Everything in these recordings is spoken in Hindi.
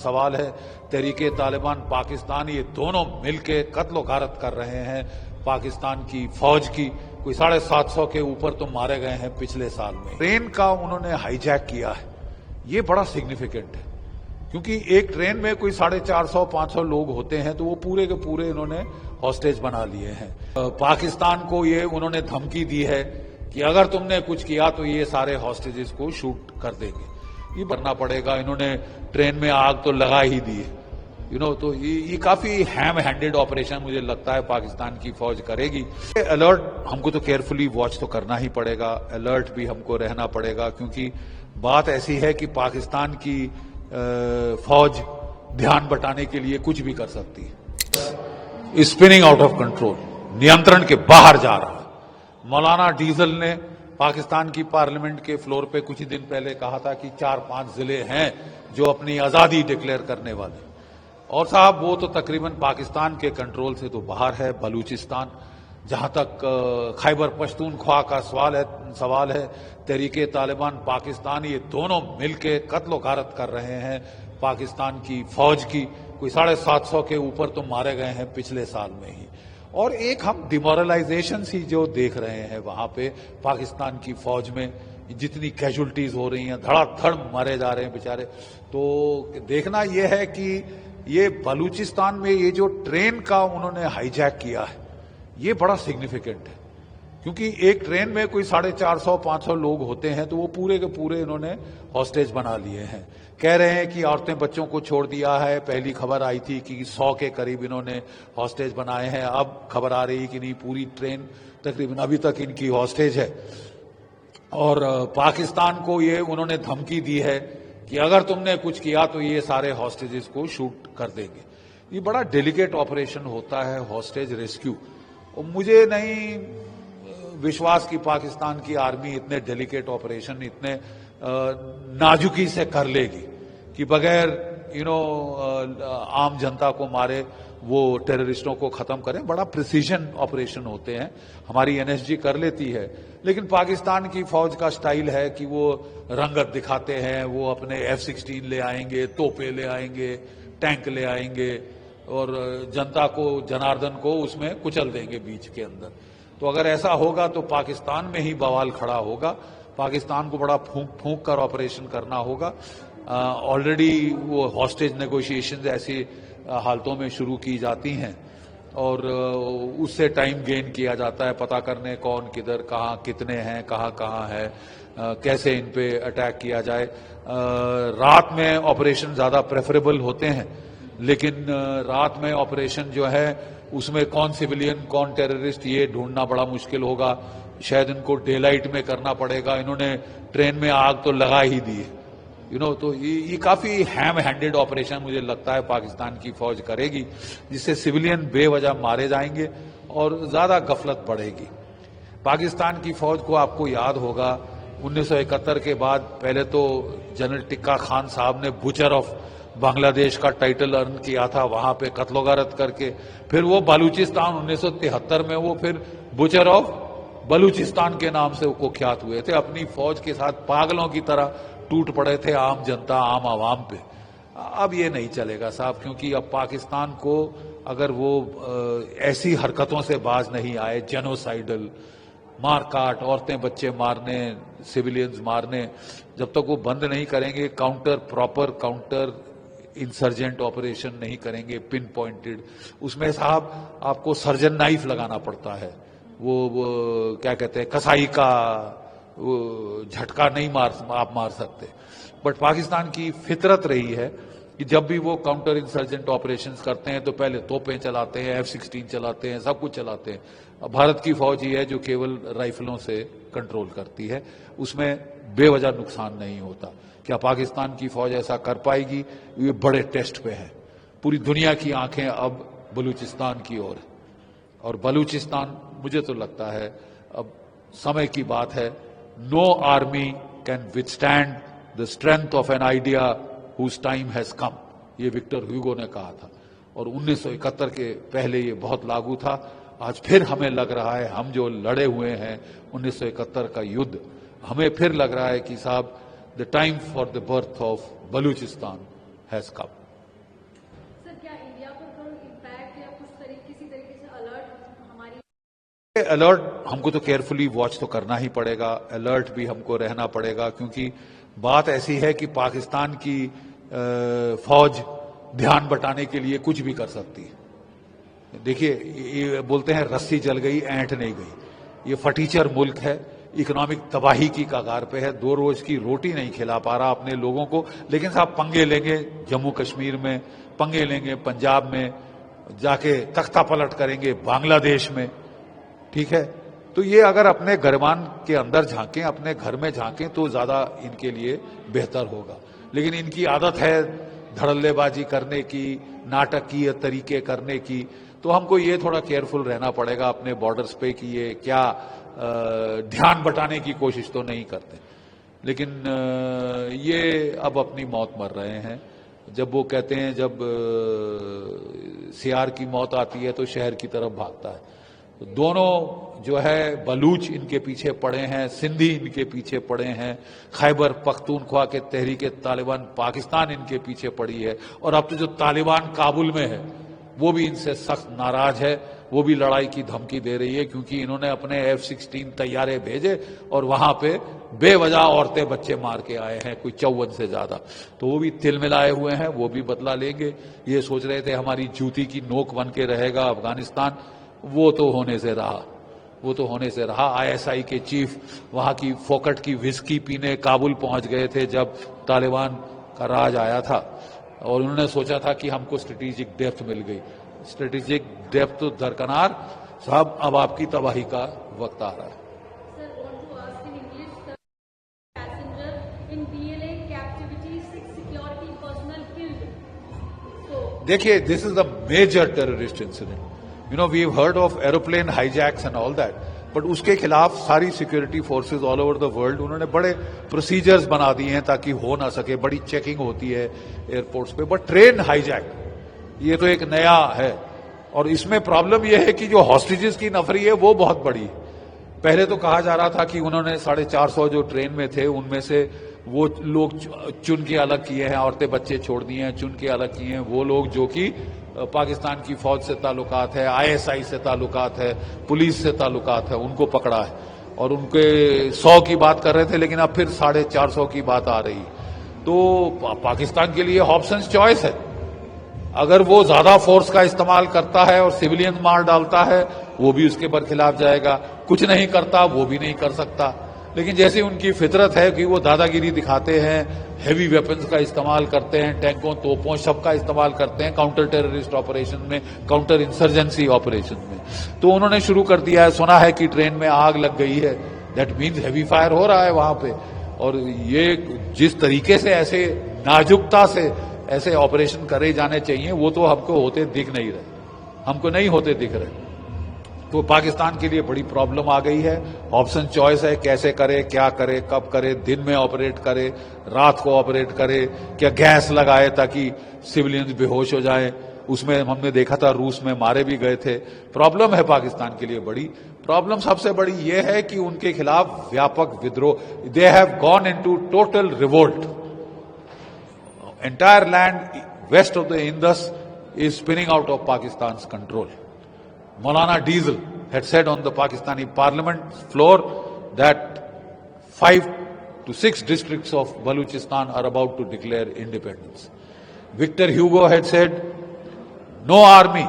सवाल है तहरीके तालिबान पाकिस्तान, ये दोनों मिलके कत्ल गारत कर रहे हैं पाकिस्तान की फौज की। कोई 750 के ऊपर तो मारे गए हैं पिछले साल में। ट्रेन का उन्होंने हाईजैक किया है, ये बड़ा सिग्निफिकेंट है, क्योंकि एक ट्रेन में कोई 450-500 लोग होते हैं, तो वो पूरे के पूरे इन्होंने हॉस्टेज बना लिए हैं। पाकिस्तान को ये उन्होंने धमकी दी है कि अगर तुमने कुछ किया तो ये सारे हॉस्टेजेस को शूट कर देंगे। ये करना पड़ेगा। इन्होंने ट्रेन में आग तो लगा ही दी है, तो ये काफी हैम हैंडेड ऑपरेशन मुझे लगता है पाकिस्तान की फौज करेगी। अलर्ट हमको तो केयरफुली वॉच तो करना ही पड़ेगा, अलर्ट भी हमको रहना पड़ेगा, क्योंकि बात ऐसी है कि पाकिस्तान की फौज ध्यान बटाने के लिए कुछ भी कर सकती है। स्पिनिंग आउट ऑफ कंट्रोल, नियंत्रण के बाहर जा रहा। मौलाना डीजल ने पाकिस्तान की पार्लियामेंट के फ्लोर पे कुछ ही दिन पहले कहा था कि 4-5 जिले हैं जो अपनी आजादी डिक्लेयर करने वाले, और साहब वो तो तकरीबन पाकिस्तान के कंट्रोल से तो बाहर है। बलूचिस्तान, जहां तक खैबर पख्तूनख्वा का सवाल है तहरीके तालिबान पाकिस्तान, ये दोनों मिलके कत्ल गारत कर रहे हैं पाकिस्तान की फौज की। कोई 750 के ऊपर तो मारे गए हैं पिछले साल में ही। और एक हम डिमोरलाइजेशन सी जो देख रहे हैं वहां पे पाकिस्तान की फौज में, जितनी कैजुअल्टीज हो रही हैं, धड़ाधड़ मारे जा रहे हैं बेचारे। तो देखना यह है कि ये बलूचिस्तान में ये जो ट्रेन का उन्होंने हाईजैक किया है, ये बड़ा सिग्निफिकेंट है, क्योंकि एक ट्रेन में कोई 450-500 लोग होते हैं, तो वो पूरे के पूरे इन्होंने हॉस्टेज बना लिए हैं। कह रहे हैं कि औरतें बच्चों को छोड़ दिया है। पहली खबर आई थी कि 100 के करीब इन्होंने हॉस्टेज बनाए हैं। अब खबर आ रही कि नहीं, पूरी ट्रेन तकरीबन अभी तक इनकी हॉस्टेज है। और पाकिस्तान को ये उन्होंने धमकी दी है कि अगर तुमने कुछ किया तो ये सारे हॉस्टेजेस को शूट कर देंगे। ये बड़ा डेलिकेट ऑपरेशन होता है हॉस्टेज रेस्क्यू, और मुझे नहीं विश्वास कि पाकिस्तान की आर्मी इतने डेलिकेट ऑपरेशन इतने नाजुकी से कर लेगी कि बगैर आम जनता को मारे वो टेररिस्टों को खत्म करें। बड़ा प्रिसीजन ऑपरेशन होते हैं, हमारी एनएसजी कर लेती है, लेकिन पाकिस्तान की फौज का स्टाइल है कि वो रंगत दिखाते हैं। वो अपने F-16 ले आएंगे, तोपे ले आएंगे, टैंक ले आएंगे, और जनता को, जनार्दन को उसमें कुचल देंगे बीच के अंदर। तो अगर ऐसा होगा तो पाकिस्तान में ही बवाल खड़ा होगा। पाकिस्तान को बड़ा फूंक कर ऑपरेशन करना होगा। ऑलरेडी वो हॉस्टेज नेगोशिएशंस ऐसी हालतों में शुरू की जाती हैं, और उससे टाइम गेन किया जाता है, पता करने कौन किधर कहाँ कितने हैं, कहाँ है, कैसे इन पे अटैक किया जाए। रात में ऑपरेशन ज्यादा प्रेफरेबल होते हैं, लेकिन रात में ऑपरेशन जो है उसमें कौन सिविलियन कौन टेररिस्ट ये ढूंढना बड़ा मुश्किल होगा। शायद इनको डे लाइट में करना पड़ेगा। इन्होंने ट्रेन में आग तो लगा ही दी है, तो ये काफी हैम हैंडेड ऑपरेशन मुझे लगता है पाकिस्तान की फौज करेगी, जिससे सिविलियन बेवजह मारे जाएंगे और ज्यादा गफलत बढ़ेगी। पाकिस्तान की फौज को आपको याद होगा 1971 के बाद पहले तो जनरल टिक्का खान साहब ने बुचर ऑफ बांग्लादेश का टाइटल अर्न किया था वहां पे कत्लोगारत करके। फिर वो बलूचिस्तान 1973 में वो फिर बुचर ऑफ बलूचिस्तान के नाम से वो ख्यात हुए थे। अपनी फौज के साथ पागलों की तरह टूट पड़े थे आम जनता, आम आवाम पे। अब ये नहीं चलेगा साहब, क्योंकि अब पाकिस्तान को अगर वो ऐसी हरकतों से बाज नहीं आए, जेनोसाइडल मारकाट, औरतें बच्चे मारने, सिविलियंस मारने, जब तक वो बंद नहीं करेंगे, प्रॉपर काउंटर इंसर्जेंट ऑपरेशन नहीं करेंगे पिन पॉइंटेड, उसमें साहब आपको सर्जन नाइफ लगाना पड़ता है। वो क्या कहते हैं, कसाई का झटका नहीं आप मार सकते। बट पाकिस्तान की फितरत रही है कि जब भी वो काउंटर इंसर्जेंट ऑपरेशंस करते हैं तो पहले तोपें चलाते हैं, F-16 चलाते हैं, सब कुछ चलाते हैं। भारत की फौज ही है जो केवल राइफलों से कंट्रोल करती है, उसमें बेवजह नुकसान नहीं होता। क्या पाकिस्तान की फौज ऐसा कर पाएगी? ये बड़े टेस्ट पे है। पूरी दुनिया की आंखें अब बलूचिस्तान की ओर है, और बलूचिस्तान मुझे तो लगता है अब समय की बात है। No army can withstand the strength of an idea whose time has come, ये विक्टर ह्यूगो ने कहा था, और 1971 के पहले ये बहुत लागू था। आज फिर हमें लग रहा है, हम जो लड़े हुए हैं 1971 का युद्ध, हमें फिर लग रहा है कि साहब the time for the birth of Balochistan has come. Alert हमको तो केयरफुली वॉच तो करना ही पड़ेगा, अलर्ट भी हमको रहना पड़ेगा, क्योंकि बात ऐसी है कि पाकिस्तान की फौज ध्यान बटाने के लिए कुछ भी कर सकती है। देखिए, ये बोलते हैं रस्सी जल गई ऐंठ नहीं गई। ये फटीचर मुल्क है, इकोनॉमिक तबाही की कगार पे है, 2 रोज की रोटी नहीं खिला पा रहा अपने लोगों को, लेकिन साहब पंगे लेंगे जम्मू कश्मीर में, पंगे लेंगे पंजाब में, जाके तख्ता पलट करेंगे बांग्लादेश में। ठीक है, तो ये अगर अपने गरमान के अंदर झांकें, अपने घर में झांकें, तो ज्यादा इनके लिए बेहतर होगा। लेकिन इनकी आदत है धड़ल्लेबाजी करने की, नाटकीय तरीके करने की, तो हमको ये थोड़ा केयरफुल रहना पड़ेगा अपने बॉर्डर्स पे कि ये क्या ध्यान बटाने की कोशिश तो नहीं करते। लेकिन ये अब अपनी मौत मर रहे हैं। जब वो कहते हैं जब सियार की मौत आती है तो शहर की तरफ भागता है। तो दोनों जो है बलूच इनके पीछे पड़े हैं, सिंधी इनके पीछे पड़े हैं, खैबर पख्तूनख्वा के तहरीक तालिबान पाकिस्तान इनके पीछे पड़ी है, और अब तो जो तालिबान काबुल में है वो भी इनसे सख्त नाराज है, वो भी लड़ाई की धमकी दे रही है, क्योंकि इन्होंने अपने F-16 तैयारे भेजे और वहां पे बेवजह औरतें बच्चे मार के आए हैं, कोई 54 से ज्यादा। तो वो भी तिल मिलाए हुए हैं, वो भी बदला लेंगे। ये सोच रहे थे हमारी जूती की नोक बन के रहेगा अफगानिस्तान, वो तो होने से रहा। ISI के चीफ वहां की फोकट की विस्की पीने काबुल पहुंच गए थे जब तालिबान का राज आया था, और उन्होंने सोचा था कि हमको स्ट्रेटेजिक डेप्थ मिल गई। स्ट्रेटेजिक डेप्थ तो दरकनार साहब, अब आपकी तबाही का वक्त आ रहा है। देखिए, this is the major terrorist incident. we've heard of aeroplane hijacks and all that, but उसके खिलाफ सारी security forces all over the world उन्होंने बड़े प्रोसीजर्स बना दिए हैं ताकि हो ना सके, बड़ी चेकिंग होती है एयरपोर्ट्स पे। बट ट्रेन हाईजैक ये तो एक नया है, और इसमें प्रॉब्लम यह है कि जो हॉस्टेजेस की नफरी है वो बहुत बड़ी है। पहले तो कहा जा रहा था कि उन्होंने 450 जो ट्रेन में थे उनमें से वो लोग चुन के अलग किए हैं, औरतें बच्चे छोड़ दिए हैं, चुन के अलग किए हैं वो लोग जो कि पाकिस्तान की फौज से ताल्लुकात है, ISI से ताल्लुकात है, पुलिस से ताल्लुकात है, उनको पकड़ा है। और उनके 100 की बात कर रहे थे, लेकिन अब फिर 450 की बात आ रही। तो पाकिस्तान के लिए ऑप्शंस चॉइस है। अगर वो ज्यादा फोर्स का इस्तेमाल करता है और सिविलियन मार डालता है, वो भी उसके बरखिलाफ जाएगा। कुछ नहीं करता, वो भी नहीं कर सकता। लेकिन जैसे उनकी फितरत है कि वो दादागिरी दिखाते हैं, हेवी वेपन्स का इस्तेमाल करते हैं, टैंकों तोपों सबका इस्तेमाल करते हैं काउंटर टेररिस्ट ऑपरेशन में, काउंटर इंसर्जेंसी ऑपरेशन में। तो उन्होंने शुरू कर दिया है। सुना है कि ट्रेन में आग लग गई है, दैट मीन्स हेवी फायर हो रहा है वहां पे। और ये जिस तरीके से ऐसे नाजुकता से ऐसे ऑपरेशन करे जाने चाहिए, वो तो हमको होते दिख नहीं रहे, हमको नहीं होते दिख रहे। तो पाकिस्तान के लिए बड़ी प्रॉब्लम आ गई है। ऑप्शन चॉइस है, कैसे करे, क्या करे, कब करे, दिन में ऑपरेट करे, रात को ऑपरेट करे, क्या गैस लगाए ताकि सिविलियंस बेहोश हो जाए। उसमें हमने देखा था रूस में मारे भी गए थे। प्रॉब्लम है पाकिस्तान के लिए बड़ी। प्रॉब्लम सबसे बड़ी यह है कि उनके खिलाफ व्यापक विद्रोह, they have gone into total revolt. Entire land west of the Indus is spinning out of Pakistan control. Maulana Diesel had said on the Pakistani parliament floor that 5 to 6 districts of Baluchistan are about to declare independence. Victor Hugo had said, no army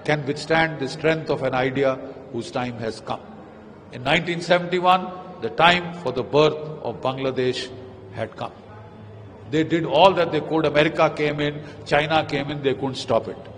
can withstand the strength of an idea whose time has come. In 1971, the time for the birth of Bangladesh had come. They did all that they could. America came in, China came in, they couldn't stop it.